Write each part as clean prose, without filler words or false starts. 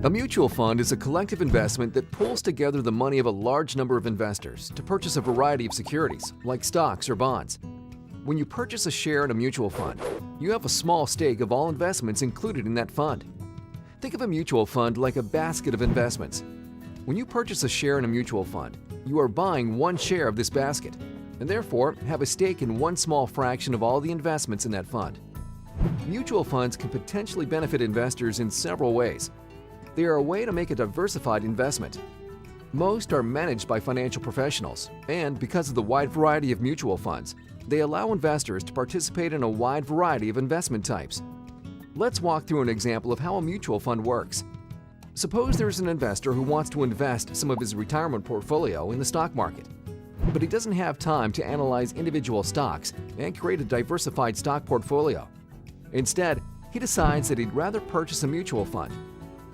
A mutual fund is a collective investment that pulls together the money of a large number of investors to purchase a variety of securities, like stocks or bonds. When you purchase a share in a mutual fund, you have a small stake of all investments included in that fund. Think of a mutual fund like a basket of investments. When you purchase a share in a mutual fund, you are buying one share of this basket, and therefore have a stake in one small fraction of all the investments in that fund. Mutual funds can potentially benefit investors in several ways. They are a way to make a diversified investment. Most are managed by financial professionals, and because of the wide variety of mutual funds, they allow investors to participate in a wide variety of investment types. Let's walk through an example of how a mutual fund works. Suppose there's an investor who wants to invest some of his retirement portfolio in the stock market, but he doesn't have time to analyze individual stocks and create a diversified stock portfolio. Instead, he decides that he'd rather purchase a mutual fund.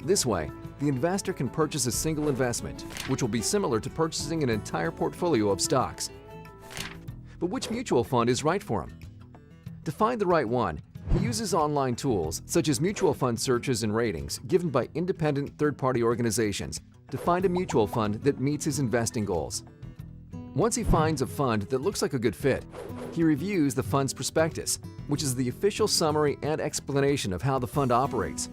This way, the investor can purchase a single investment, which will be similar to purchasing an entire portfolio of stocks. But which mutual fund is right for him? To find the right one, he uses online tools such as mutual fund searches and ratings given by independent third-party organizations to find a mutual fund that meets his investing goals. Once he finds a fund that looks like a good fit, he reviews the fund's prospectus, which is the official summary and explanation of how the fund operates.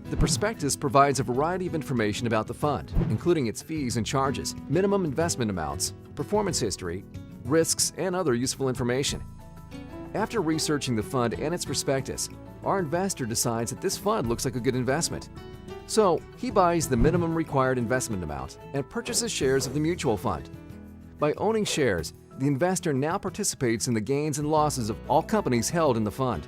The prospectus provides a variety of information about the fund, including its fees and charges, minimum investment amounts, performance history, risks, and other useful information. After researching the fund and its prospectus, our investor decides that this fund looks like a good investment. So, he buys the minimum required investment amount and purchases shares of the mutual fund. By owning shares, the investor now participates in the gains and losses of all companies held in the fund.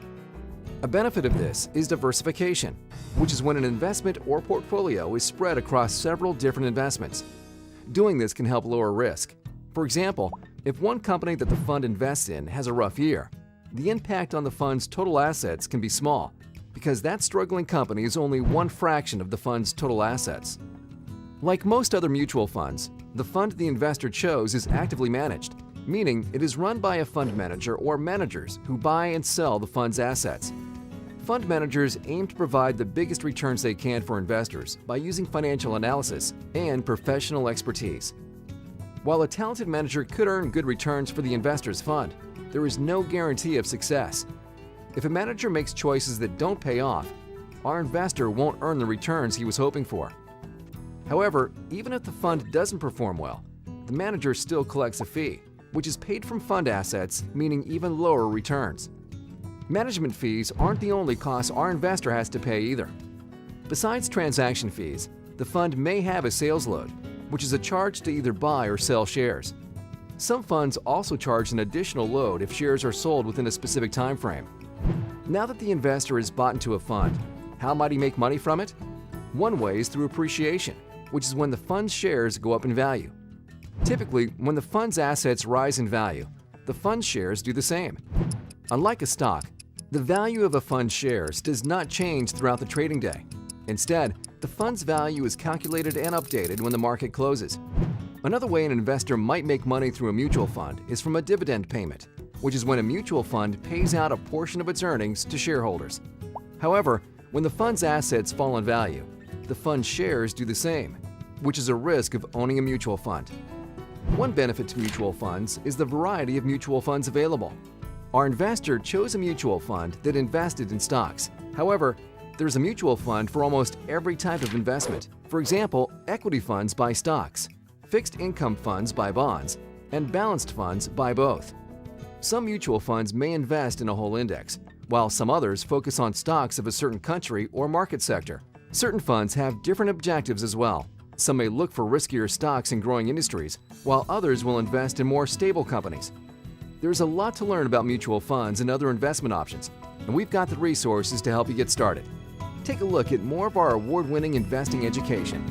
A benefit of this is diversification, which is when an investment or portfolio is spread across several different investments. Doing this can help lower risk. For example, if one company that the fund invests in has a rough year, the impact on the fund's total assets can be small, because that struggling company is only one fraction of the fund's total assets. Like most other mutual funds, the fund the investor chose is actively managed, meaning it is run by a fund manager or managers who buy and sell the fund's assets. Fund managers aim to provide the biggest returns they can for investors by using financial analysis and professional expertise. While a talented manager could earn good returns for the investor's fund, there is no guarantee of success. If a manager makes choices that don't pay off, our investor won't earn the returns he was hoping for. However, even if the fund doesn't perform well, the manager still collects a fee, which is paid from fund assets, meaning even lower returns. Management fees aren't the only costs our investor has to pay either. Besides transaction fees, the fund may have a sales load, which is a charge to either buy or sell shares. Some funds also charge an additional load if shares are sold within a specific time frame. Now that the investor is bought into a fund, how might he make money from it? One way is through appreciation, which is when the fund's shares go up in value. Typically, when the fund's assets rise in value, the fund's shares do the same. Unlike a stock, the value of a fund's shares does not change throughout the trading day. Instead, the fund's value is calculated and updated when the market closes. Another way an investor might make money through a mutual fund is from a dividend payment, which is when a mutual fund pays out a portion of its earnings to shareholders. However, when the fund's assets fall in value, the fund's shares do the same, which is a risk of owning a mutual fund. One benefit to mutual funds is the variety of mutual funds available. Our investor chose a mutual fund that invested in stocks. However, there's a mutual fund for almost every type of investment. For example, equity funds buy stocks, fixed income funds buy bonds, and balanced funds buy both. Some mutual funds may invest in a whole index, while some others focus on stocks of a certain country or market sector. Certain funds have different objectives as well. Some may look for riskier stocks in growing industries, while others will invest in more stable companies. There's a lot to learn about mutual funds and other investment options, and we've got the resources to help you get started. Take a look at more of our award-winning investing education